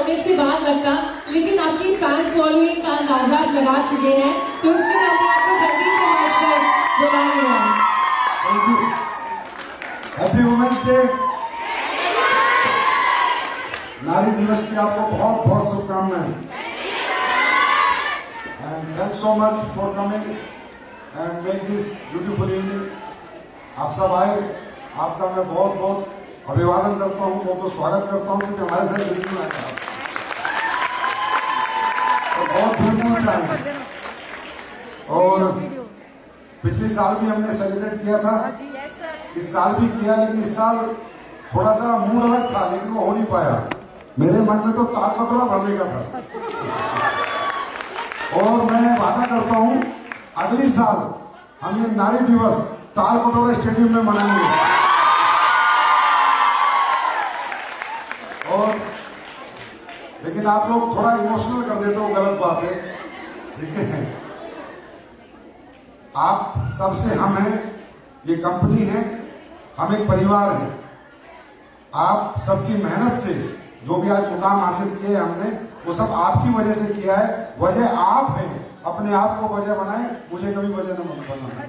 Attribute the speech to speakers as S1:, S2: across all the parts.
S1: होने से बाद लगता, लेकिन आपकी फैन फॉलोइंग का अंदाजा आप लगा चुके हैं, तो उसके बाद मैं आपको जल्दी से मंच पर बुलाऊंगा।
S2: Thank you. Happy women's day. नारी दिवस की आपको बहुत बहुत शुभकामनाएं। And thanks so much for coming and make this beautiful evening. आप सब आए, आपका मैं बहुत बहुत अभिवादन करता हूँ, बहुत बहुत स्वागत करता हूँ, क्योंकि हमारे साथ बिल्कुल आया आप और बहुत दूर दूर से आए। और पिछले साल भी हमने सेलिब्रेट किया था, इस साल भी किया, लेकिन इस साल थोड़ा सा मूड अलग था, लेकिन वो हो नहीं पाया। मेरे मन में तो ताल कटोरा भरने का था। और मैं वादा करता हूं अगली साल हम ये नारी दिवस ताल कटोरा स्टेडियम में मनाएंगे। और लेकिन आप लोग थोड़ा इमोशनल कर देते हो, गलत बात है, ठीक है। आप सबसे हम हैं, ये कंपनी है, हम एक परिवार है। आप सबकी मेहनत से जो भी आज मुकाम हासिल किए हमने, वो सब आपकी वजह से किया है। वजह आप हैं, अपने आप को वजह बनाए, मुझे कभी वजह न बनाए।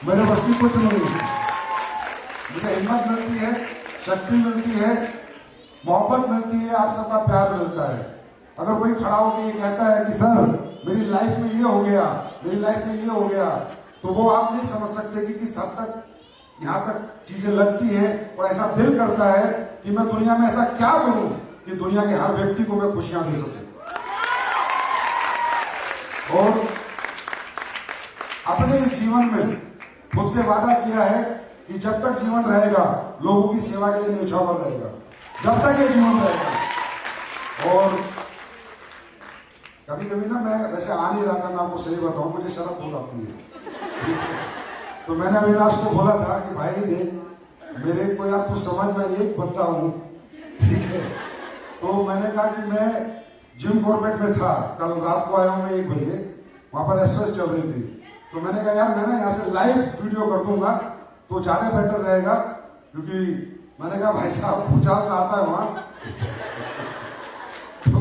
S2: मेरे बस की कुछ नहीं है। मुझे हिम्मत मिलती है, शक्ति मिलती है, मोहब्बत मिलती है, आप सबका प्यार मिलता है। अगर कोई खड़ा होकर ये कहता है कि सर मेरी लाइफ में ये हो गया, मेरी लाइफ में ये हो गया, तो वो आप नहीं समझ सकते कि किस हद तक यहाँ तक चीजें लगती हैं। और ऐसा दिल करता है कि मैं दुनिया में ऐसा क्या करूं कि दुनिया के हर व्यक्ति को मैं खुशियां दे सकूं। और अपने इस जीवन में खुद से वादा किया है कि जब तक जीवन रहेगा लोगों की सेवा के लिए न्यौछावर रहेगा, जब तक ये जीवन रहेगा। और कभी कभी ना मैं वैसे आ नहीं रहा था, मैं आपको सही बताऊं, मुझे शर्म हो जाती है। तो मैंने अविनाश को बोला था कि भाई देख, मेरे को यार तू समझ, मैं एक बंदा हूं, ठीक है। तो मैंने कहा कि मैं जिम कॉर्बेट में था, कल रात को आया हूं मैं 1 बजे, वहां पर एक्सप्रेस चल रही थी। तो मैंने कहा यार मैं ना यहाँ से लाइव वीडियो कर दूंगा तो ज्यादा बेटर रहेगा, क्योंकि मैंने कहा भाई साहब भूचाल से आता है वहां। तो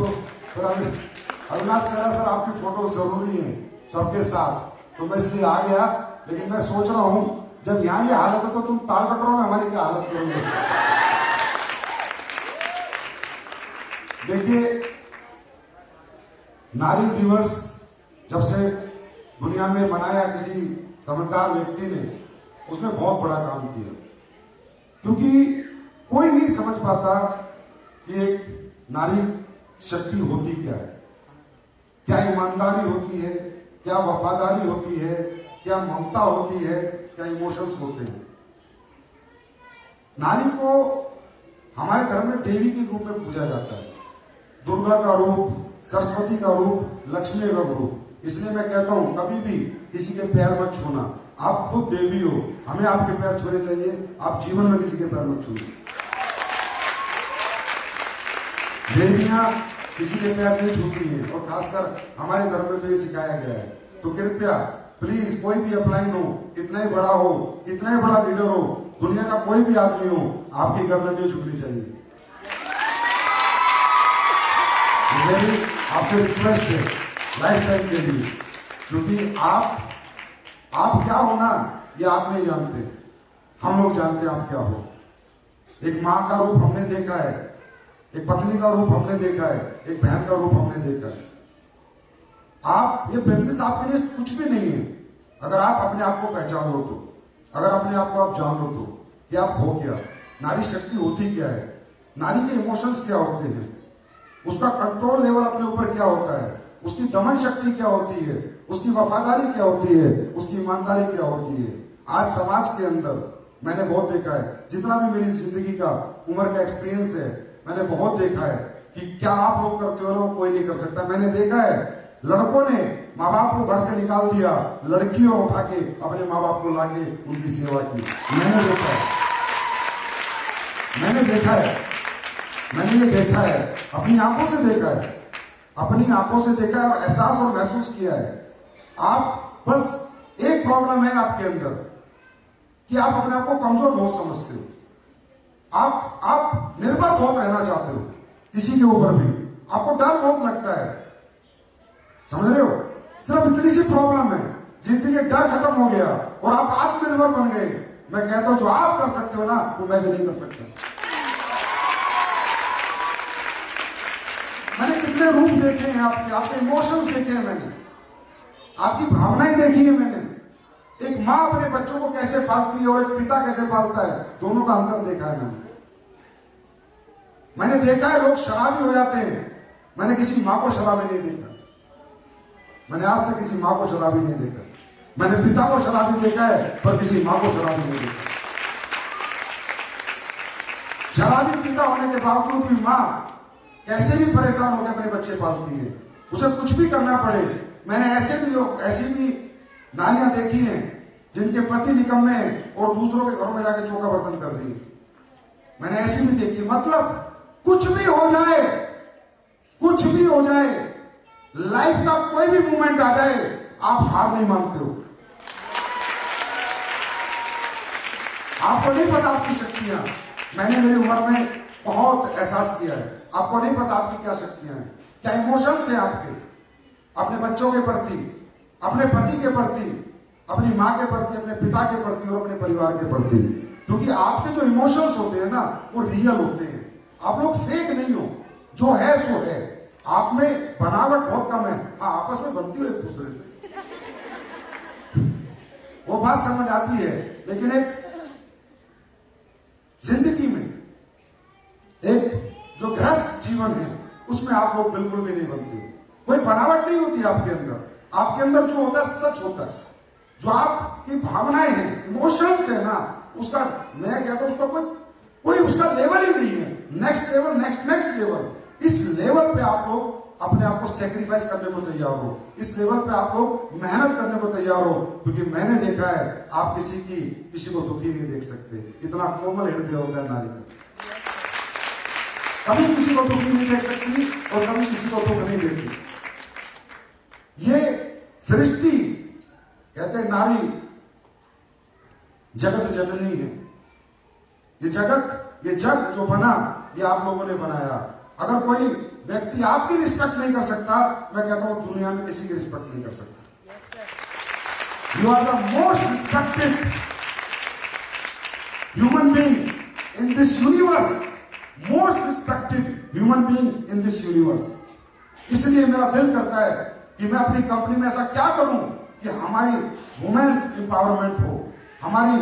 S2: फिर अविनाश कह रहा सर आपकी फोटो जरूरी है सबके साथ, तो मैं इसलिए आ गया। लेकिन मैं सोच रहा हूं जब यहाँ ये हालत है तो तुम ताल कटोरा में हमारी क्या हालत करोगे। देखिए, नारी दिवस जब से दुनिया में मनाया किसी समझदार व्यक्ति ने, उसने बहुत बड़ा काम किया। क्योंकि कोई नहीं समझ पाता कि एक नारी शक्ति होती क्या है, क्या ईमानदारी होती है, क्या वफादारी होती है, क्या ममता होती है, क्या इमोशंस होते हैं। नारी को हमारे धर्म में देवी के रूप में पूजा जाता है, दुर्गा का रूप, सरस्वती का रूप, लक्ष्मी का रूप। इसलिए मैं कहता हूं कभी भी किसी के पैर मत छूना। आप खुद देवी हो, हमें आपके पैर छूने चाहिए। आप जीवन में किसी के पैर मत छूना। देवियां किसी के पैर नहीं छूती हैं, और खासकर हमारे धर्म में तो ये सिखाया गया है। तो कृपया प्लीज, कोई भी अपलाइन हो, कितना ही बड़ा हो, कितना ही बड़ा लीडर हो, दुनिया का कोई भी आदमी हो, आपकी गर्दन नहीं झुकनी चाहिए। मेरी आपसे रिक्वेस्ट है लाइफ टाइम के लिए, क्योंकि आप क्या हो ना, ये आप नहीं जानते, हम लोग जानते हैं आप क्या हो। एक माँ का रूप हमने देखा है, एक पत्नी का रूप हमने देखा है, एक बहन का रूप हमने देखा है। आप, ये बिजनेस आपके लिए कुछ भी नहीं है अगर आप अपने आप को पहचान लो तो, अगर अपने आप को आप जान लो तो कि आप हो क्या, नारी शक्ति होती क्या है, नारी के इमोशंस क्या होते हैं, उसका कंट्रोल लेवल अपने ऊपर क्या होता है, उसकी दमन शक्ति क्या होती है, उसकी वफादारी क्या होती है, उसकी ईमानदारी क्या होती है। आज समाज के अंदर मैंने बहुत देखा है, जितना भी मेरी जिंदगी का उम्र का एक्सपीरियंस है, मैंने बहुत देखा है कि क्या आप लोग करते हो ना कोई नहीं कर सकता। मैंने देखा है लड़कों ने माँ बाप को घर से निकाल दिया, लड़कियों उठा के अपने माँ बाप को लाके उनकी सेवा की। मैंने देखा है, मैंने देखा है, मैंने ये देखा है, अपनी आंखों से देखा है, अपनी आंखों से देखा है और एहसास और महसूस किया है। आप बस एक प्रॉब्लम है आपके अंदर कि आप अपने आप को कमजोर बहुत समझते हो। आप निर्भर बहुत रहना चाहते हो किसी के ऊपर भी। आपको डर बहुत लगता है, समझ रहे हो? सिर्फ इतनी सी प्रॉब्लम है, जिस दिन ये डर खत्म हो गया और आप आत्मनिर्भर बन गए, मैं कहता हूं जो आप कर सकते हो ना, वो मैं भी नहीं कर सकता। मैंने कितने रूप देखे हैं आपके, आपके इमोशंस देखे हैं मैंने, आपकी भावनाएं देखी है मैंने। एक माँ अपने बच्चों को कैसे पालती है और एक पिता कैसे पालता है, दोनों का अंतर देखा है मैंने देखा है लोग शराबी हो जाते हैं, मैंने किसी माँ को शराबी नहीं देखा, मैंने आज तक किसी माँ को शराबी नहीं देखा। मैंने पिता को शराबी देखा है पर किसी माँ को शराबी नहीं देखा। शराबी पिता होने के बावजूद भी माँ कैसे भी परेशान होकर अपने बच्चे पालती है, उसे कुछ भी करना पड़े। मैंने ऐसे भी लोग, ऐसी भी नालियां देखी हैं जिनके पति निकम्मे हैं और दूसरों के घरों में जाके चौका बर्तन कर रही है। मैंने ऐसी भी देखी। मतलब कुछ भी हो जाए, कुछ भी हो जाए, लाइफ का कोई भी मोमेंट आ जाए, आप हार नहीं मानते हो। आपको नहीं पता आपकी शक्तियां, मैंने मेरी उम्र में बहुत एहसास किया है। आपको नहीं पता आपकी क्या शक्तियां हैं, क्या इमोशंस हैं आपके, अपने बच्चों के प्रति, अपने पति के प्रति, अपनी माँ के प्रति, अपने पिता के प्रति और अपने परिवार के प्रति। क्योंकि आपके जो इमोशंस होते हैं ना, वो रियल होते हैं। आप लोग फेक नहीं हो, जो है सो है। आप में बनावट बहुत कम है। हाँ, आपस में बनती हो एक दूसरे से, वो बात समझ आती है, लेकिन एक जिंदगी में एक जो गृहस्थ जीवन है उसमें आप लोग बिल्कुल भी नहीं बनते। कोई बनावट नहीं होती आपके अंदर। आपके अंदर जो होता है सच होता है। जो आपकी भावनाएं हैं, इमोशंस है ना, उसका मैं कहता हूं उसका कोई उसका लेवल ही नहीं है। Next level, next level. इस लेवल पे आप लोग अपने आप को सेक्रीफाइस करने को तैयार हो। इस लेवल पे आप लोग मेहनत करने को तैयार हो। क्योंकि मैंने देखा है, आप किसी को दुखी नहीं देख सकते। इतना कोमल हृदय होता है नारी का। कभी किसी को दुखी नहीं देख सकती और कभी किसी को दुख नहीं देती। ये सृष्टि, कहते हैं नारी जगत जननी है। ये जग जो बना, ये आप लोगों ने बनाया। अगर कोई व्यक्ति आपकी रिस्पेक्ट नहीं कर सकता, मैं कहता हूं दुनिया में किसी की रिस्पेक्ट नहीं कर सकता। You are the most respected human being in this universe, most respected human being in this universe. इसलिए मेरा दिल करता है कि मैं अपनी कंपनी में ऐसा क्या करूं कि हमारी वुमेन्स एम्पावरमेंट हो, हमारी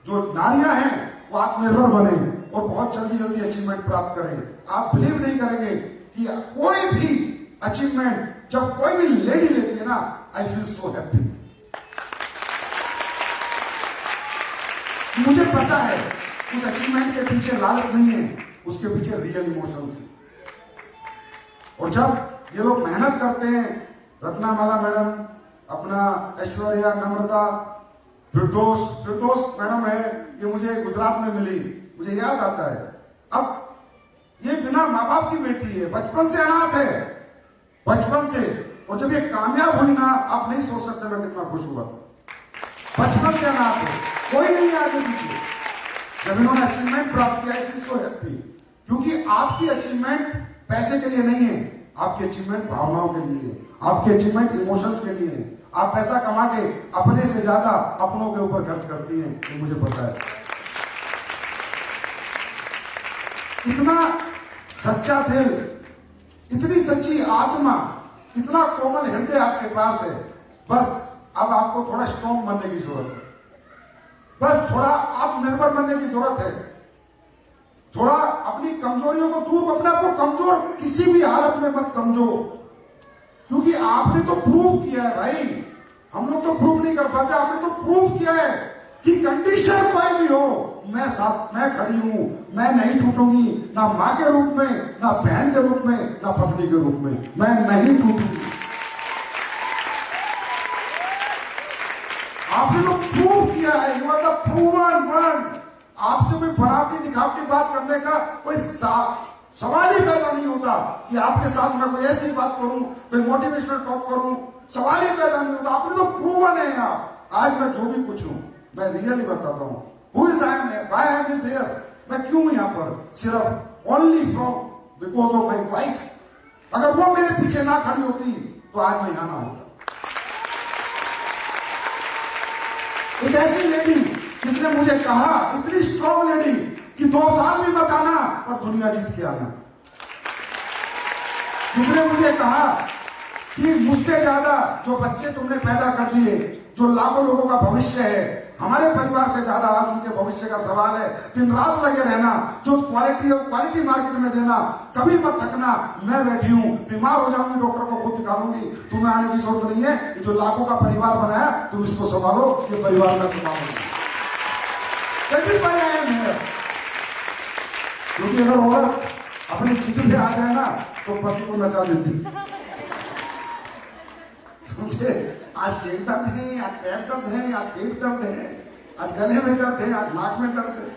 S2: जो नारियां हैं वो आत्मनिर्भर बने और बहुत जल्दी अचीवमेंट प्राप्त करें। आप बिलीव नहीं करेंगे कि कोई भी अचीवमेंट जब कोई भी लेडी लेती है ना, आई फील सो हैप्पी। मुझे पता है उस अचीवमेंट के पीछे लालच नहीं है, उसके पीछे रियल इमोशंस है। और जब ये लोग मेहनत करते हैं, रत्नामाला मैडम, अपना ऐश्वर्या, नम्रता, फिरदौस मैडम है, ये मुझे गुजरात में मिली, मुझे याद आता है। अब ये बिना माँ बाप की बेटी है, बचपन से अनाथ है, बचपन से। और जब ये कामयाब हुई ना, आप नहीं सोच सकते मैं कितना खुश हुआ। बचपन से अनाथ है, कोई नहीं है आगे पीछे। जब इन्होंने अचीवमेंट प्राप्त किया, आई फील सो हैप्पी। क्योंकि आपकी अचीवमेंट पैसे के लिए नहीं है, आपकी अचीवमेंट भावनाओं के लिए है, आपकी अचीवमेंट इमोशंस के लिए है। आप पैसा कमा के अपने से ज्यादा अपनों के ऊपर खर्च करती हैं, ये मुझे पता है। इतना सच्चा दिल, इतनी सच्ची आत्मा, इतना कोमल हृदय आपके पास है। बस अब आपको थोड़ा स्ट्रॉन्ग बनने की जरूरत है, बस थोड़ा आत्मनिर्भर बनने की जरूरत है। थोड़ा अपनी कमजोरियों को दूर, अपने आप को कमजोर किसी भी हालत में मत समझो। क्योंकि आपने तो प्रूव किया है भाई, हम लोग तो प्रूव नहीं कर पाते। आपने तो प्रूव किया है कि कंडीशन कोई भी हो, मैं खड़ी हूं, मैं नहीं टूटूंगी, ना मां के रूप में, ना बहन के रूप में, ना पत्नी के रूप में, मैं नहीं टूटूंगी। आपने तो प्रूव किया है, you are the proven one. आपसे कोई बनावटी दिखावटी बात करने का कोई सवाल ही पैदा नहीं होता कि आपके साथ मैं कोई ऐसी बात करूं, कोई मोटिवेशनल टॉक करूं, सवाल ही पैदा नहीं होता। आपने तो प्रूवन है यार। आज मैं जो भी कुछ हूं, मैं रियली बताता हूं। Who is I am? Why I am here? मैं क्यों हूं यहां पर? सिर्फ only from because of my wife. अगर वो मेरे पीछे ना खड़ी होती तो आज मैं यहां ना होता। एक ऐसी लेडी जिसने मुझे कहा, इतनी स्ट्रॉन्ग लेडी कि 2 साल भी मत आना और दुनिया जीत के आना। जिसने मुझे कहा कि मुझसे ज्यादा जो बच्चे तुमने पैदा कर दिए, जो लाखों लोगों का भविष्य है, हमारे परिवार से ज्यादा आज उनके भविष्य का सवाल है। दिन रात लगे रहना, जो क्वालिटी मार्केट में देना, कभी मत थकना। मैं बैठी हूं, बीमार हो जाऊंगी डॉक्टर को खुद दिखा लूंगी, तुम्हें आने की जरूरत नहीं है। ये जो लाखों का परिवार बनाया तुम इसको संभालो, ये परिवार में संभालो। क्योंकि अगर औरत अपनी चित्र पे आ जाए ना तो पति को नचा देती। समझे? आज शेर दर्द है, आज पैर दर्द है, आज पेट दर्द है, आज गले में दर्द है, आज नाक में दर्द है।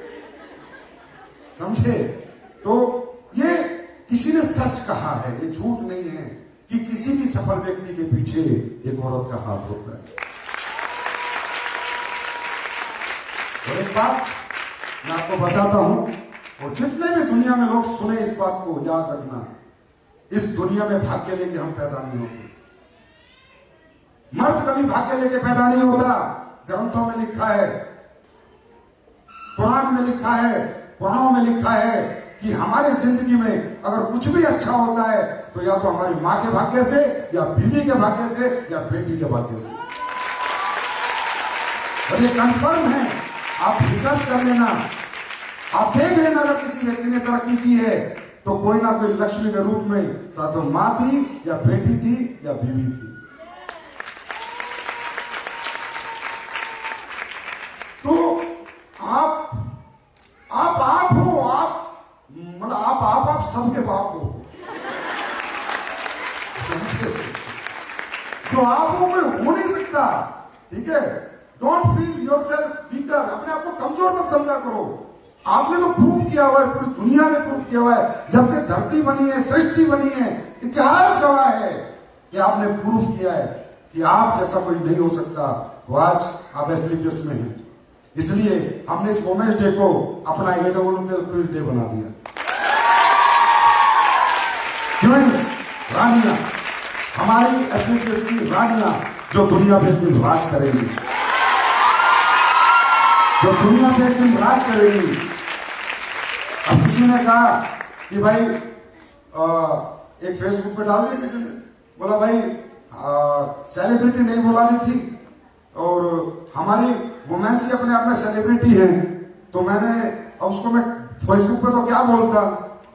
S2: समझे? तो ये किसी ने सच कहा है, ये झूठ नहीं है कि किसी भी सफल व्यक्ति के पीछे एक औरत का हाथ होता है। और एक बात मैं आपको बताता हूं, और जितने भी दुनिया में लोग सुने इस बात को याद रखना, इस दुनिया में भाग्य लेके हम पैदा नहीं होते। मर्द कभी भाग्य लेके पैदा नहीं होता। ग्रंथों में लिखा है, कुरान में लिखा है, पुराणों में लिखा है कि हमारी जिंदगी में अगर कुछ भी अच्छा होता है तो या तो हमारी मां के भाग्य से, या बीवी के भाग्य से, या बेटी के भाग्य से। और ये कंफर्म है, आप रिसर्च कर लेना, आप देख लेना। अगर किसी व्यक्ति ने तरक्की की है तो कोई ना कोई लक्ष्मी के रूप में तो मां थी, या बेटी थी, या बीवी थी। तो आप हो, मतलब आप सबके बाप हो। समझे? तो आप हो, कोई हो नहीं सकता। ठीक है? डोंट फील योरसेल्फ वीकर, अपने आप को कमजोर मत समझा करो। आपने तो प्रूव किया हुआ है, पूरी दुनिया में प्रूव किया हुआ है। जब से धरती बनी है, सृष्टि बनी है, इतिहास गवाह है कि आपने प्रूव किया है कि आप जैसा कोई नहीं हो सकता। तो आज आप एसलीपीएस में हैं, इसलिए हमने इस वुमेन्स डे को अपना AWWS डे बना दिया। क्वींस, रानियां, हमारी एसलीपीएस की रानियां जो दुनिया पे एक दिन राज करेंगी, जो दुनिया पे एक दिन राज करेगी। अब किसी ने कहा कि भाई एक फेसबुक पे डाल दिया, किसी ने बोला भाई सेलिब्रिटी नहीं बुला दी थी और हमारी वुमेन्स ही अपने आप में सेलिब्रिटी है। तो मैंने उसको मैं फेसबुक पे तो क्या बोलता,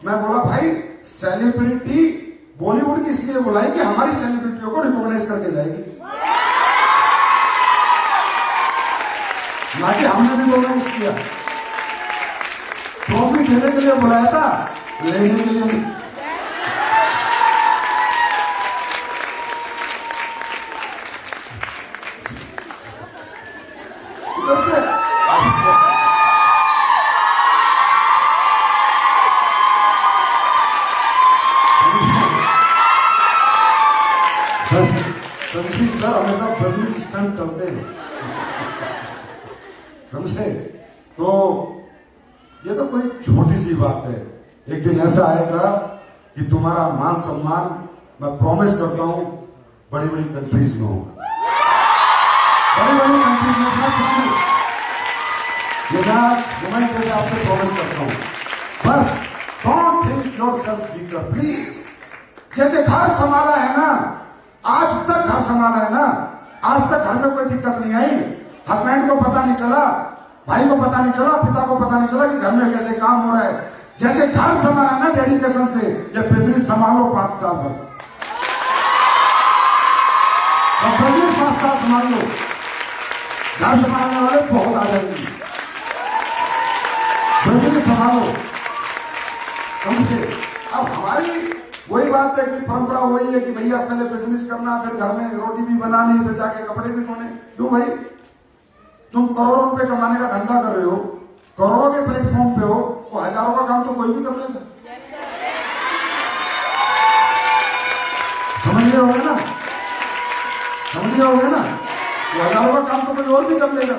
S2: मैं बोला भाई सेलिब्रिटी बॉलीवुड की इसलिए बुलाई कि हमारी सेलिब्रिटियों को रिकॉग्नाइज करके जाएगी, ना कि हमने रिकॉग्नाइज किया। ट्रॉफी देने के लिए बुलाया था, लेने के लिए नहीं। समझिए सर, हमेशा बिजनेस स्टंट चलते हैं। समझे? तो ये तो कोई छोटी सी बात है। एक दिन ऐसा आएगा कि तुम्हारा मान सम्मान, मैं प्रॉमिस करता हूं, बड़ी बड़ी कंट्रीज में होगा। बड़ी बड़ी कंट्रीज में प्रॉमिस, ये मैं आज वुमेन्स डे पे आपसे प्रॉमिस करता हूं। बस don't think yourself weaker please. जैसे घर संभाला है ना, आज तक घर संभाला है ना, आज तक घर में कोई दिक्कत नहीं आई। हस्बैंड को पता नहीं चला, भाई को पता नहीं चला, पिता को पता नहीं चला कि घर में कैसे काम हो रहा है। जैसे घर संभाला ना डेडिकेशन से, ये बिजनेस संभालो 5 साल बस। और बिजनेस 5 साल संभाल लो, घर संभालने वाले बहुत आ जाएंगे। बिजनेस संभालो। समझे? अब हमारी वही बात है कि परंपरा वही है कि भैया पहले बिजनेस करना, फिर घर में रोटी भी बनानी, फिर जाके कपड़े भी धोने। क्यों भाई? तुम करोड़ों रुपए कमाने का धंधा कर रहे हो, करोड़ों के प्लेटफॉर्म पे हो, तो हजारों का काम तो कोई भी कर लेता। समझ गए होगे ना? समझ गए होगे ना? तो हजारों का काम तो कोई और भी कर लेगा।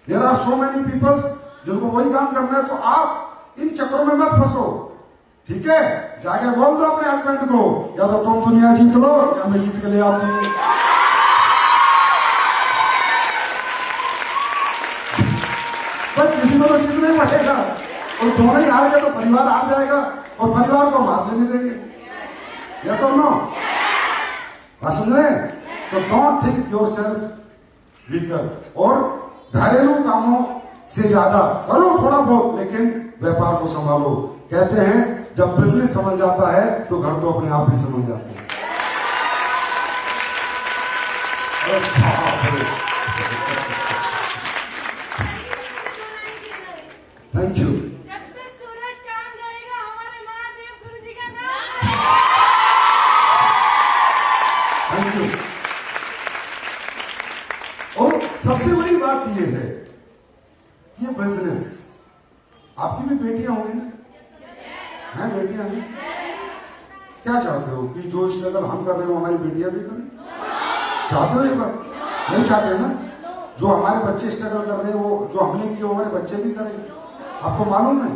S2: There are so many peoples जिनको वही काम करना है। तो आप इन चक्करों में मत फंसो, ठीक है? जाके बोल दो अपने हस्बैंड को, या तो तुम दुनिया जीत लो या मैं जीत के ले आती हूँ। पर किसी को तो जीतना ही पड़ेगा, और दोनों ही हार गए तो परिवार हार जाएगा और परिवार को मारने नहीं देंगे। यस और नो? बात सुन रहे? तो don't think your self weaker, और घरेलू कामों से ज्यादा करो थोड़ा बहुत, लेकिन व्यापार को संभालो। कहते हैं जब बिजनेस समझ जाता है तो घर तो अपने आप ही समझ जाते हैं। Thank you.
S3: जब तक सूरज चांद रहेगा हमारे महादेव गुरु जी का नाम।
S2: Thank you. और सबसे बड़ी बात यह है, ये बिजनेस, आपकी भी बेटियां होंगी ना? हैं बेटियां हैं? क्या चाहते हो कि जो स्ट्रगल हम कर रहे हो हमारी बेटियां भी करें? चाहते हो ये बात? नहीं चाहते ना? जो हमारे बच्चे स्ट्रगल कर रहे हैं, वो जो हमने किया हमारे बच्चे भी करें। आपको मालूम है,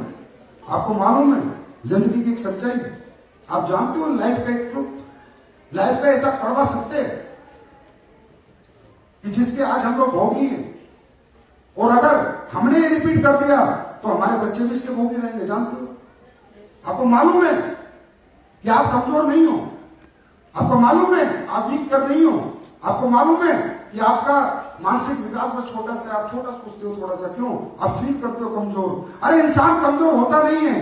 S2: आपको मालूम है जिंदगी की एक सच्चाई, आप जानते हो लाइफ का एक ट्रुथ, लाइफ का ऐसा कड़वा सत्य है कि जिसके आज हम लोग भोगी हैं, और अगर हमने ये रिपीट कर दिया तो हमारे बच्चे भी इसके भोगी रहेंगे। जानते हो? आपको मालूम है कि आप कमजोर नहीं हो, आपको मालूम है आप वीक कर नहीं हो, आपको मालूम है कि आपका मानसिक विकास में छोटा सा, आप छोटा सोचते हो थोड़ा सा, क्यों? आप फील करते हो कमजोर। अरे इंसान कमजोर होता नहीं है,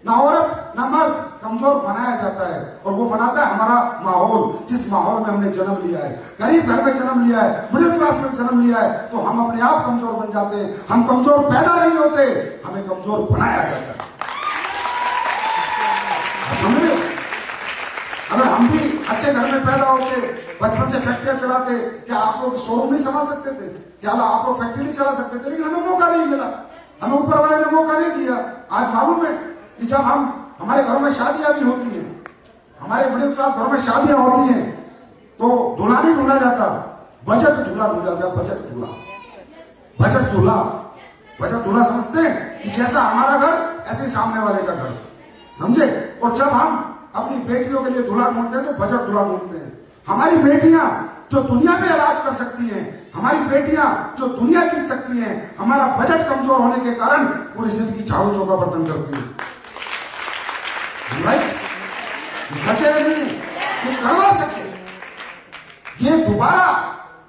S2: ना औरत ना मर्द, कमजोर बनाया जाता है, और वो बनाता है हमारा माहौल, जिस माहौल में हमने जन्म लिया है। गरीब घर में जन्म लिया है, मिडिल क्लास में जन्म लिया है, तो हम अपने आप कमजोर बन जाते हैं। हम कमजोर पैदा नहीं होते, हमें कमजोर बनाया जाता है। समझ रहे हो? अगर हम भी अच्छे घर में पैदा होते, बचपन से फैक्ट्रियां चलाते, क्या आप लोग शोरूम नहीं संभाल सकते थे? क्या आप लोग फैक्ट्री नहीं चला सकते थे? लेकिन हमें मौका नहीं मिला, हमें ऊपर वाले ने मौका नहीं दिया। आज मालूम है कि जब हमारे घरों में शादियां भी होती हैं, हमारे मिडिल क्लास घरों में शादियां होती हैं, तो दूल्हा नहीं ढूंढा जाता, बजट दूल्हा ढूंढा जाता। बजट दूल्हा, बजट दूल्हा, बजट दूल्हा समझते हैं कि जैसा हमारा घर ऐसे सामने वाले का घर, समझे? और जब हम अपनी बेटियों के लिए दूल्हा ढूंढते हैं तो बजट दूल्हा ढूंढते हैं। हमारी बेटियां जो दुनिया में राज कर सकती हैं, हमारी बेटियां जो दुनिया जीत सकती हैं, हमारा बजट कमजोर होने के कारण पूरी जिंदगी झाड़ू चौका बर्तन करती है। राइट? सच है नहीं? ये कड़वा सच है। ये दोबारा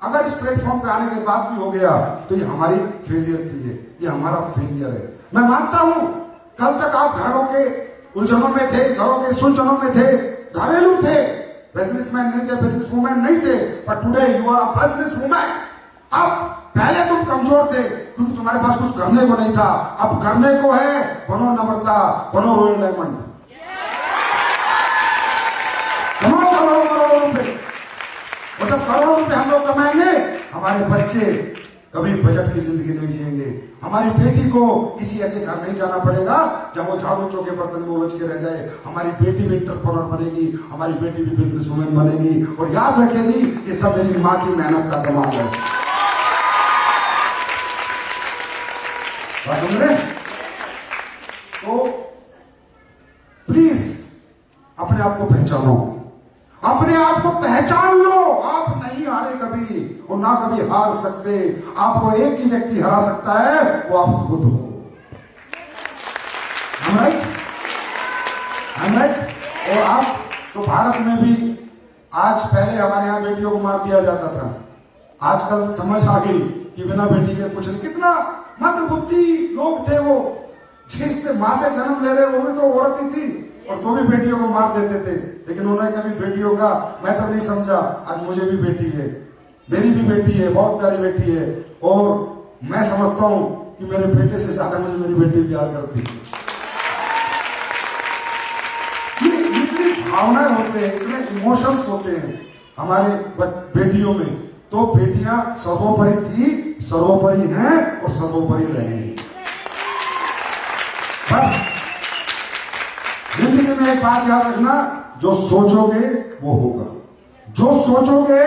S2: अगर इस प्लेटफॉर्म पे आने के बाद भी हो गया तो ये हमारी फेलियर की है, ये हमारा फेलियर है। मैं मानता हूं कल तक आप घरों के उलझनों में थे, घरों के सुलझनों में थे, घरेलू थे, बिजनेसमैन नहीं थे, बिजनेस वुमेन नहीं थे, but today you are a business women. अब पहले तुम कमजोर थे क्योंकि तुम्हारे पास कुछ करने को नहीं था, अब करने को है। बनो नम्रता, बनो रॉयल डायमंड, कमाओ करोड़ों करोड़ों रुपए, और जब करोड़ों रुपए हम लोग कमाएंगे, हमारे बच्चे कभी बजट की जिंदगी नहीं जिएंगे। हमारी बेटी को किसी ऐसे घर नहीं जाना पड़ेगा जब वो झाड़ू चौके बर्तन में उलझ के रह जाए। हमारी बेटी भी एंटरप्रेन्योर बनेगी, हमारी बेटी भी बिजनेस वुमेन बनेगी, और याद रखेगी ये सब मेरी माँ की मेहनत का कमाल है। बात समझ रहे? तो प्लीज अपने आप को पहचानो, अपने आप को पहचान लो। आप नहीं हारे कभी, और ना कभी हार सकते। आपको एक ही व्यक्ति हरा सकता है, वो आप खुद हो। I'm right? I'm right? और आप तो भारत में भी आज, पहले हमारे यहां बेटियों को मार दिया जाता था, आजकल समझ आ गई कि बिना बेटी के कुछ नहीं। कितना मंदबुद्धि लोग थे वो, जिससे मां से जन्म ले रहे, वो भी तो औरत ही थी, और तो भी बेटियों को मार देते थे। लेकिन उन्होंने कभी बेटियों का मैं तो नहीं समझा। आज मुझे भी बेटी है, मेरी भी बेटी है, बहुत प्यारी बेटी है, और मैं समझता हूं कि मेरे बेटे से ज्यादा मुझे मेरी बेटी प्यार करती है। ये इतनी भावनाएं होते हैं, इतने इमोशंस होते हैं हमारे बेटियों में। तो बेटियां सर्वोपरि थी, सर्वोपरि हैं, और सर्वोपरि रहेंगी। बस जिंदगी में एक बात याद रखना, जो सोचोगे वो होगा, जो सोचोगे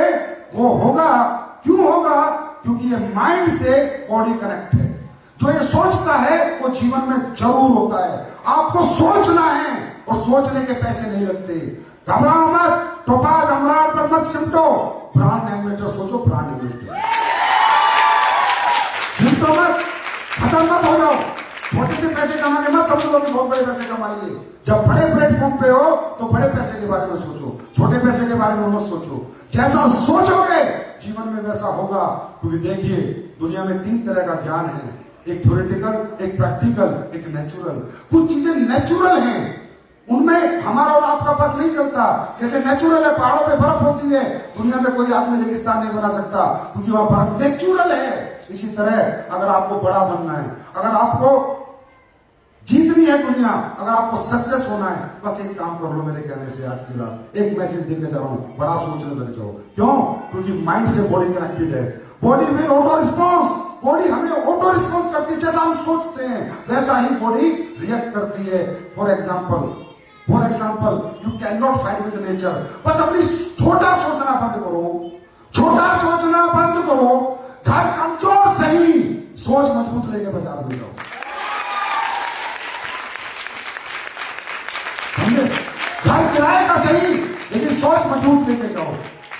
S2: वो होगा। क्यों होगा? क्योंकि ये माइंड से बॉडी कनेक्ट है। जो ये सोचता है वो जीवन में जरूर होता है। आपको सोचना है, और सोचने के पैसे नहीं लगते। घबराओ मत, टोपाज अमरान पर मत सिमटो, ब्रांड एम्बेसडर सोचो, ब्रांड एम्बेसडर सिमटो मत, खत्म मत हो जाओ। छोटे से पैसे कमा के मत समझ लो कि बहुत बड़े पैसे कमा लिए। जब बड़े प्लेटफॉर्म पे हो तो बड़े पैसे के बारे में सोचो, छोटे पैसे के बारे में मत सोचो। जैसा सोचोगे जीवन में वैसा होगा। क्योंकि देखिए दुनिया में 3 तरह का ज्ञान है, एक थ्योरेटिकल, एक प्रैक्टिकल, एक नेचुरल। कुछ चीजें नेचुरल हैं, उनमें हमारा और आपका बस नहीं चलता। जैसे नेचुरल है, पहाड़ों पे बर्फ होती है, दुनिया में कोई आदमी रेगिस्तान नहीं बना सकता क्योंकि वहां बर्फ नेचुरल है। इसी तरह अगर आपको बड़ा बनना है, अगर आपको जीतनी है दुनिया, अगर आपको सक्सेस होना है, बस एक काम कर लो मेरे कहने से आज की रात एक मैसेज देके जा रहा हूं, बड़ा सोचने लग जाओ। क्यों? क्योंकि माइंड से बॉडी कनेक्टेड है। बॉडी में ऑटो रिस्पॉन्स, बॉडी हमें ऑटो रिस्पॉन्स करती है। जैसा हम सोचते हैं वैसा ही बॉडी रिएक्ट करती है। For example you can not fight with nature. बस अपनी छोटा सोचना बंद करो, छोटा सोचना बंद करो। घर कमजोर सही, सोच मजबूत लेके बाजार में जाओ। समझे? घर किराए का सही, लेकिन सोच मजबूत लेके जाओ।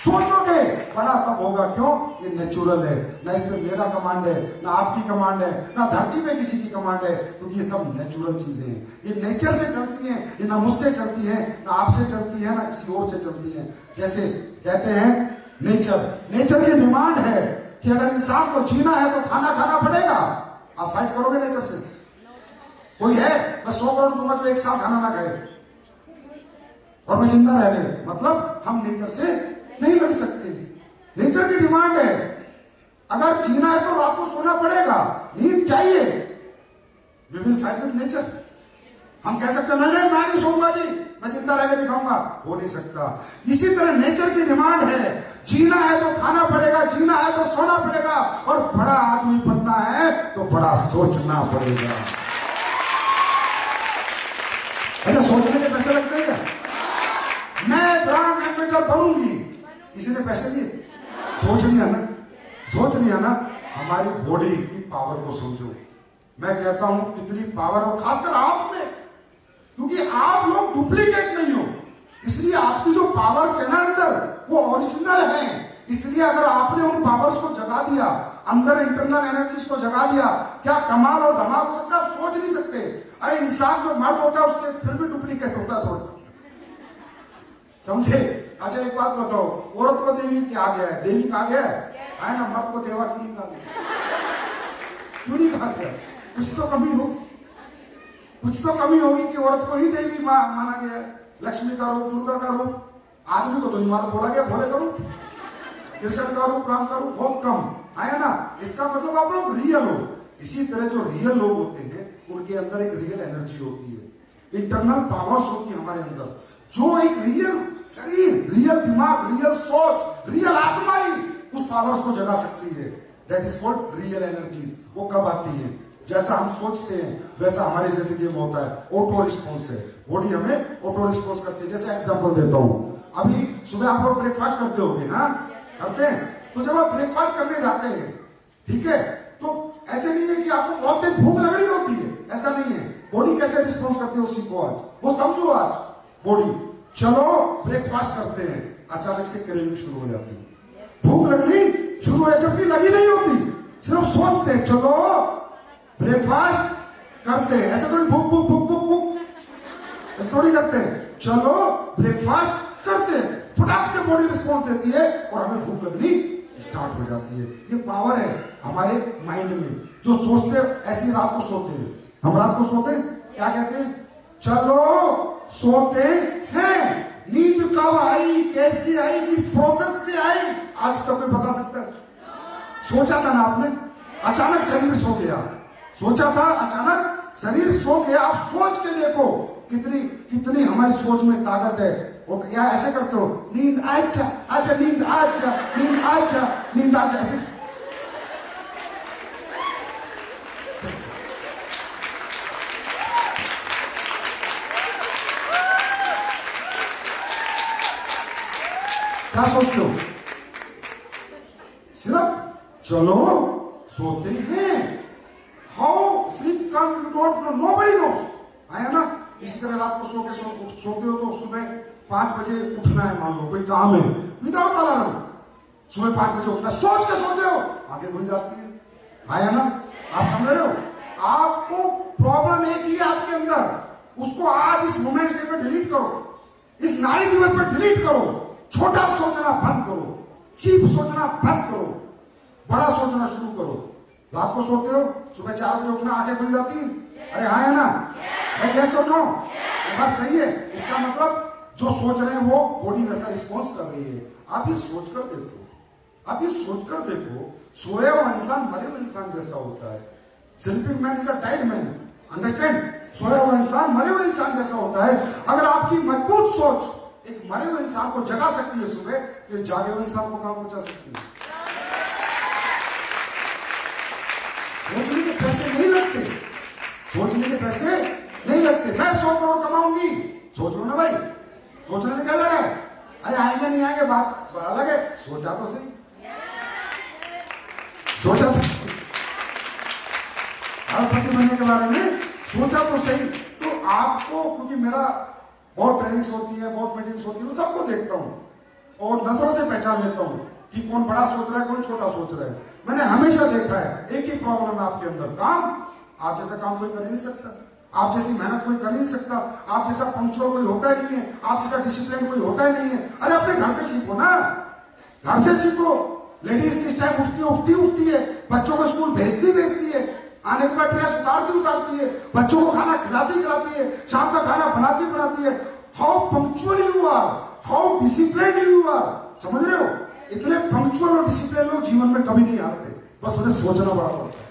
S2: सोचोगे बड़ा तब होगा। क्यों? ये नेचुरल है, ना इसमें मेरा कमांड है, ना आपकी कमांड है, ना धरती पे किसी की कमांड है, क्योंकि ये सब नेचुरल चीजें हैं। ये नेचर से चलती हैं, ये ना मुझसे चलती है, ना आपसे चलती है, ना किसी और से चलती है। जैसे कहते हैं नेचर की डिमांड है कि अगर इंसान को जीना है तो खाना खाना पड़ेगा। आप फाइट करोगे नेचर से? कोई है मैं 100 करोड़ दूंगा तो 1 साल खाना ना खाए और मैं जिंदा रह ले, मतलब हम नेचर से नहीं लड़ सकते। नेचर की डिमांड है, अगर जीना है तो रात को सोना पड़ेगा, नींद चाहिए। We will fight with nature. हम कह सकते हैं नहीं मैं नहीं सोऊंगा जी, मैं जिंदा रह के दिखाऊंगा, हो नहीं सकता। इसी तरह नेचर की डिमांड है, जीना है तो खाना पड़ेगा, जीना है तो सोना पड़ेगा, और बड़ा आदमी बनना है तो बड़ा सोचना पड़ेगा। अच्छा, सोचने के पैसे लगते हैं? मैं ब्रांड एम्बेसडर बनूंगी, किसी ने पैसे दिए? सोच लिया ना। हमारी बॉडी की पावर को समझो। मैं कहता हूं कितनी पावर हो, खासकर आप में, क्योंकि आप लोग डुप्लीकेट नहीं हो, इसलिए आपकी जो पावर्स है ना अंदर, वो ओरिजिनल है। इसलिए अगर आपने उन पावर्स को जगा दिया, अंदर इंटरनल एनर्जीज को जगा दिया, क्या कमाल और धमाल हो सकता है? आप सोच नहीं सकते। अरे इंसान जो मर्द होता है उसके फिर भी डुप्लीकेट होता है थोड़ा, समझे? अच्छा एक बात बताओ, औरत को देवी क्या गया है? देवी कहा गया है ना, मर्द को देवा क्यों नहीं कहा गया? क्यों नहीं कहा गया? कुछ तो कमी होगी कि औरत को ही देवी माना गया है। लक्ष्मी का रूप, दुर्गा का रूप, आदमी को तो नहीं माना, बोला गया भोले का रूप, कृष्ण का रूप, राम का रूप बहुत कम है ना। इसका मतलब आप लोग रियल हो। इसी तरह जो रियल लोग होते हैं उनके अंदर एक रियल एनर्जी होती है, इंटरनल पावर्स होती है हमारे अंदर, जो एक रियल शरीर, रियल दिमाग, रियल सोच, रियल आत्मा ही उस पावर्स को जगा सकती है। That is called real energies. वो कब आती है? जैसा हम सोचते हैं वैसा हमारी जिंदगी में होता है। ऑटो रिस्पॉन्स है, बॉडी हमें ऑटो रिस्पॉन्स करती है। जैसे एग्जांपल देता हूं, अभी सुबह आप लोग ब्रेकफास्ट करते होंगे, हाँ करते हैं। तो जब आप ब्रेकफास्ट करने जाते हैं, ठीक है, तो ऐसे नहीं है कि आपको बहुत देर भूख लग रही होती है, ऐसा नहीं है। बॉडी कैसे रिस्पॉन्स करती है वो सीखो आज, वो समझो आज। बॉडी चलो ब्रेकफास्ट करते हैं, अचानक से क्रेविंग शुरू हो जाती है, भूख लगनी शुरू हो जाती, जबकि लगी नहीं होती, सिर्फ सोचते हैं चलो ब्रेकफास्ट करते हैं। ऐसे थोड़ी भूख भूख भूख भूख भूख ऐसे थोड़ी करते हैं, चलो ब्रेकफास्ट करते हैं, फटाक से बॉडी रिस्पॉन्स देती है और हमें भूख लगनी स्टार्ट हो जाती है। ये पावर है हमारे माइंड में। जो सोचते ऐसी रात को सोते हैं, हम रात को सोते हैं क्या कहते हैं? चलो सोते हैं। नींद कब आई, कैसी आई, किस प्रोसेस से आई, आज तक कोई बता सकता है? सोचा था ना आपने, अचानक शरीर सो गया, सोचा था अचानक शरीर सो गया। आप सोच के देखो कितनी हमारी सोच में ताकत है। और या ऐसे करते हो, नींद आजा आजा, नींद आजा, नींद आजा, नींद आजा, ऐसे क्या सोचते हो? सिर्फ चलो सोते हैं। How sleep come you don't know, nobody nose, है ना। इसी तरह रात को सोते हो तो सुबह 5 बजे उठना है, मान लो कोई काम है, विदाउट अलार्म सुबह 5 बजे उठना, सोच के सोते हो, आगे खुल जाती है। आया ना? आप समझ रहे हो? आपको प्रॉब्लम एक ही है आपके अंदर, उसको आज इस वुमेन्स डे पे डिलीट करो, इस नारी दिवस पर डिलीट करो। छोटा सोचना बंद करो, चीप सोचना बंद करो, बड़ा सोचना शुरू करो। रात को सोते हो, सुबह 4 बजे उठना, आगे खुल जाती है। अरे हाँ है ना? मैं क्या सोच रहा हूं, ये बात सही है। इसका मतलब जो सोच रहे हैं वो बॉडी वैसा रिस्पॉन्स कर रही है। आप ये सोच कर देखो, आप ये सोच कर देखो, सोया हुआ इंसान मरे हुए इंसान जैसा होता है। Sleeping man is a dead man, understand? सोया हुआ इंसान मरे हुए इंसान जैसा होता है। अगर आपकी मजबूत सोच एक मरे हुए इंसान को जगा सकती है सुबह, तो जागे हुए इंसान को काम पहुंचा सकती है। सोचने के पैसे नहीं लगते, सोचने के पैसे नहीं लगते। मैं 100 करोड़ कमाऊंगी, सोच लो ना भाई, सोचने में क्या जा रहा है? अरे आएंगे नहीं आएंगे बात अलग है, सोचा तो सही, सोचा तो सही। अरबपति बनने के बारे में सोचा तो सही। तो आपको, क्योंकि मेरा बहुत ट्रेनिंग्स होती है, बहुत मीटिंग्स होती है, मैं सबको देखता हूं और नजरों से पहचान लेता हूं कि कौन बड़ा सोच रहा है, कौन छोटा सोच रहा है। मैंने हमेशा देखा है एक ही प्रॉब्लम है आपके अंदर, काम। आप जैसा काम कोई कर ही नहीं सकता, आप जैसी मेहनत कोई कर ही नहीं सकता, आप जैसा पंक्चुअल कोई होता ही नहीं है, आप जैसा डिसिप्लिन कोई होता ही नहीं है। अरे अपने घर से सीखो ना, घर से सीखो। लेडीज किस टाइम उठती है, बच्चों को स्कूल भेजती है, आने के बाद ड्रेस उतारती है, बच्चों को खाना खिलाती है, शाम का खाना बनाती है। How punctual you are, how discipline you are, समझ रहे हो? इतने पंक्चुअल और डिसिप्लिन लोग जीवन में कभी नहीं आते, बस उन्हें सोचना बड़ा पड़ता है।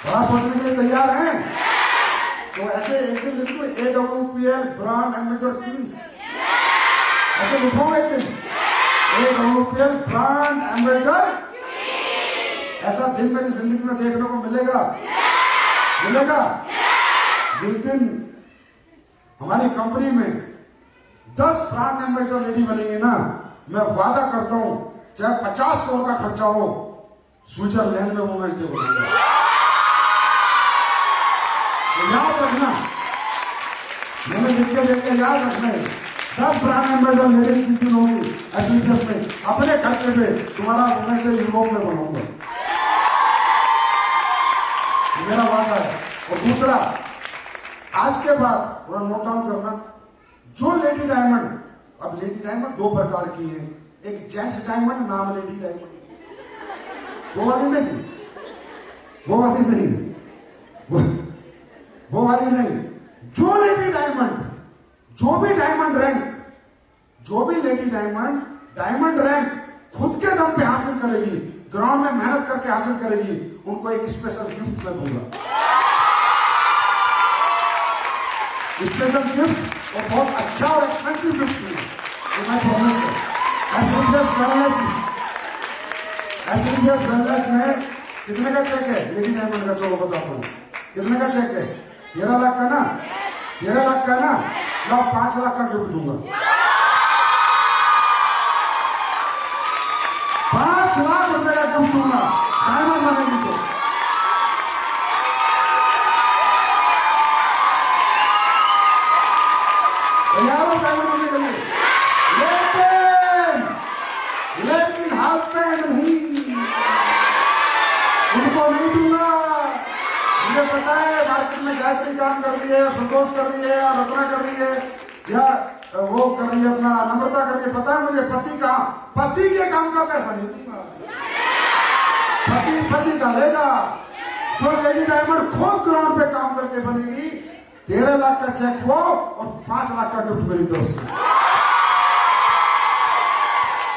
S2: बड़ा सोचने के लिए तैयार हैं? तो ऐसे एक दिन लिखो AWPL ब्रांड एम्बेसडर क्वींस, ऐसे लिखो एक दिन AWPL ब्रांड एम्बेसडर। ऐसा दिन मेरी जिंदगी में देखने को मिलेगा जिस दिन हमारी कंपनी में 10 ब्रांड एम्बेसडर लेडी बनेंगे ना, मैं वादा करता हूं चाहे 50 करोड़ का खर्चा हो, स्विट्जरलैंड में वुमेन्स डे बनाएगा। याद रखना, मैंने लिख के याद रखना है। 10 ब्रांड एम्बेसडर लेडीज जिस दिन होंगी एसलीपीएस में, अपने खर्चे पे तुम्हारा वुमेन्स डे यूरोप में बनाऊंगा, मेरा वादा है। और दूसरा, आज के बाद थोड़ा नोट डाउन करना, जो लेडी डायमंड, अब लेडी डायमंड 2 प्रकार की है, एक जेंट्स डायमंड, नाम लेडी डायमंड, वो वाली नहीं, वो वाली नहीं। जो लेडी डायमंड, जो भी डायमंड रैंक, जो भी लेडी डायमंड रैंक खुद के दम पे हासिल करेगी, ग्राउंड में मेहनत करके हासिल करेगी, उनको एक स्पेशल गिफ्ट मैं दूंगा, स्पेशल गिफ्ट, और बहुत अच्छा और एक्सपेंसिव गिफ्ट दूंगा, तो मैं प्रॉमिस है। एसलीपीएस वेलनेस में कितने का चेक है लेडी डायमंड का? चलो बताता हूँ कितने का चेक है। 13 लाख का ना, 13 लाख का ना, लो 5 लाख का गिफ्ट दूंगा, 5 लाख रुपए का गिफ्ट दूंगा, डायमंड बनेगी तो। तैयार हो डायमंड बनने के लिए? लेकिन हस्बैंड नहीं, उनको नहीं दूंगा। मुझे पता है मार्केट में गायत्री काम कर रही है, संतोष कर रही है, रत्ना कर रही है, या वो कर रही है, अपना नम्रता कर रही है। पता है मुझे पति के काम का पैसा नहीं दूंगा, पति का लेगा। जो लेडी डायमंड खुद ग्राउंड पे काम करके बनेगी, 13 लाख का चेक वो और 5 लाख का गिफ्ट मेरी तरफ से।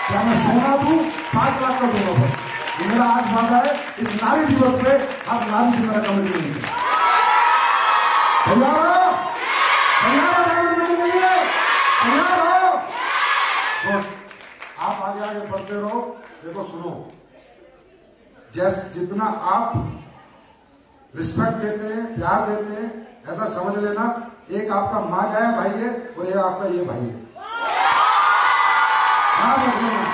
S2: क्या मैं सोना दूं? 5 लाख का दूंगा बस। ये मेरा आज वादा है, इस नारी दिवस पे आप नारी से मेरा कमिटमेंट है। तैयार हो डायमंड बनने के लिए? तैयार हो? तो आप आगे बढ़ते रहो। देखो सुनो, जितना आप रिस्पेक्ट देते हैं, प्यार देते हैं, ऐसा समझ लेना एक आपका माँ जाए भाई है और एक आपका ये भाई है। याद रख लेना,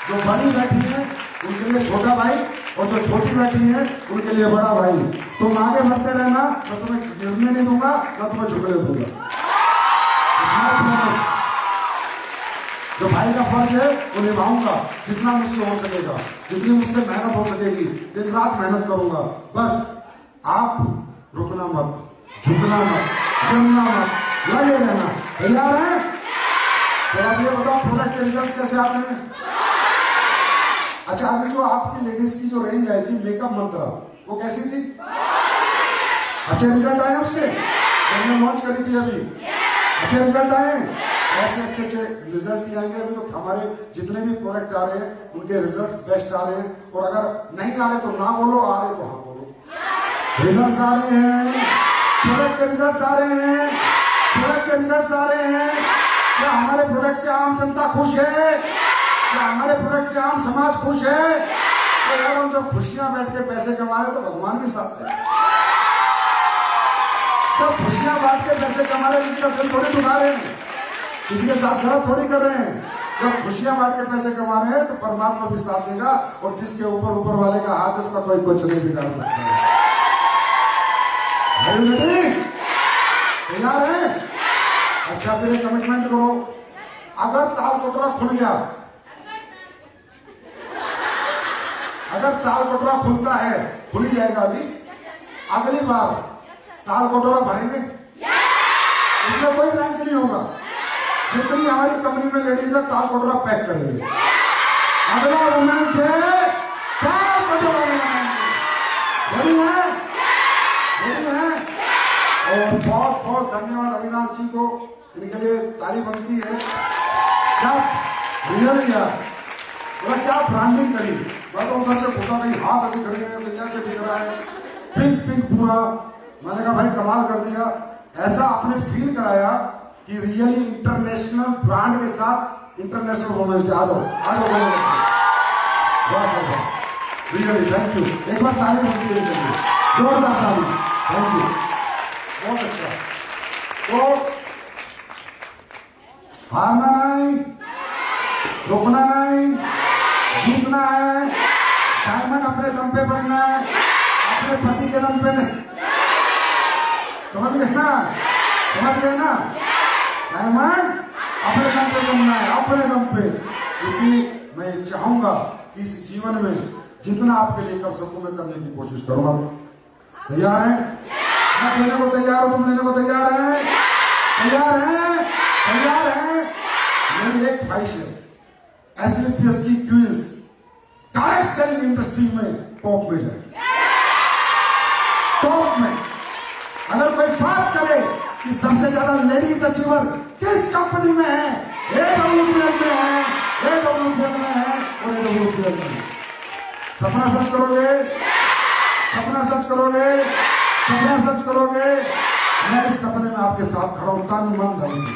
S2: जो बड़ी बैठी है उनके लिए छोटा भाई और जो छोटी बैठी है उनके लिए बड़ा भाई, तुम आगे बढ़ते रहना, मैं तुम्हें गिरने नहीं दूंगा, ना तुम्हें झुकने दूंगा। जो भाई का फर्ज है वो निभाऊंगा, जितना मुझसे हो सकेगा, जितनी मुझसे मेहनत हो सकेगी, दिन रात मेहनत करूंगा। बस आप रुकना मत, झुकना मत, जमना मत, लगे रहना। तैयार हैं? तो आप ये बताओ प्रोडक्ट के रिजल्ट कैसे आते हैं? अच्छा, अभी जो आपकी लेडीज की जो रेंज आएगी मेकअप मंत्रा, वो कैसी थी? अच्छे रिजल्ट आए उसके? हमने लॉन्च करी थी अभी, अच्छे रिजल्ट आए। ऐसे अच्छे अच्छे रिजल्ट भी आएंगे। अभी तो हमारे जितने भी प्रोडक्ट आ रहे हैं उनके रिजल्ट्स बेस्ट आ रहे हैं। और अगर नहीं आ रहे तो ना बोलो, आ रहे तो हाँ बोलो। रिजल्ट्स आ रहे हैं, प्रोडक्ट के रिजल्ट्स आ रहे हैं, प्रोडक्ट के रिजल्ट्स आ रहे हैं। क्या हमारे प्रोडक्ट से आम जनता खुश है? क्या हमारे प्रोडक्ट से आम समाज खुश है? तो यार हम जब खुशियां बैठ के पैसे कमा रहे तो भगवान भी साथ है। जब खुशियां बांट के पैसे कमा रहे किसी का दिल थोड़ी दुखा रहे हैं, किसी के साथ गलत थोड़ी कर रहे हैं। जब खुशियां बांट के पैसे कमा रहे हैं तो परमात्मा भी साथ देगा, और जिसके ऊपर ऊपर वाले का हाथ है उसका कोई कुछ नहीं बिगाड़ सकता है। तैयार है? अच्छा, फिर एक कमिटमेंट करो, अगर ताल कोटरा खुल गया, अगर ताल कोटरा खुलता है, खुल ही जाएगा अभी, अगली बार ताल कोटरा भरेंगे, इसमें कोई रैंक नहीं होगा। जितनी हमारी कंपनी में लेडीज है ताल कोटरा पैक करेंगे। अगला रोमांच है ताल कोटरा बनाएंगे। रेडी है? रेडी है? और बहुत बहुत धन्यवाद अविनाश जी को, इनके लिए ताली बनती है। क्या रिजल्ट यार, बोला क्या ब्रांडिंग करी। मैं तो उधर से पूछा भाई हाथ अभी खड़े हैं तो कैसे दिख रहा है, पिंक पिंक पूरा। मैंने कहा भाई कमाल कर दिया। ऐसा आपने फील कराया कि रियली इंटरनेशनल ब्रांड के साथ इंटरनेशनल वुमेन्स डे। आ जाओ, आ जाओ बोलो बस। रियली थैंक यू, एक बार ताली बनती है इनके लिए, जोरदार ताली। थैंक यू, बहुत अच्छा। तो हारना नहीं, रुकना नहीं, जीतना है। डायमंड अपने दम पे बनना है, अपने पति के दम पे नहीं। समझ गए ना? समझ गए ना? डायमंड अपने दम पे बनना है, अपने दम पे। क्योंकि मैं चाहूंगा कि इस जीवन में जितना आपके लिए कर सकूं मैं करने की कोशिश करूंगा। तैयार हैं? मैं देने को तैयार हूं, तुम लेने को तैयार हैं? तैयार हैं? तैयार हैं? मेरी एक ख्वाहिश है, एसलीपीएस की क्वींस डायरेक्ट सेलिंग इंडस्ट्री में टॉप में जाए, टॉप में। अगर कोई बात करे कि सबसे ज्यादा लेडीज अचीवर किस कंपनी में है, AWPL में है, AWPL में है और AWPL में है। सपना सच करोगे? सपना सच करोगे? सपना सच करोगे? मैं इस सपने में आपके साथ खड़ा हूं, तन मन धन से।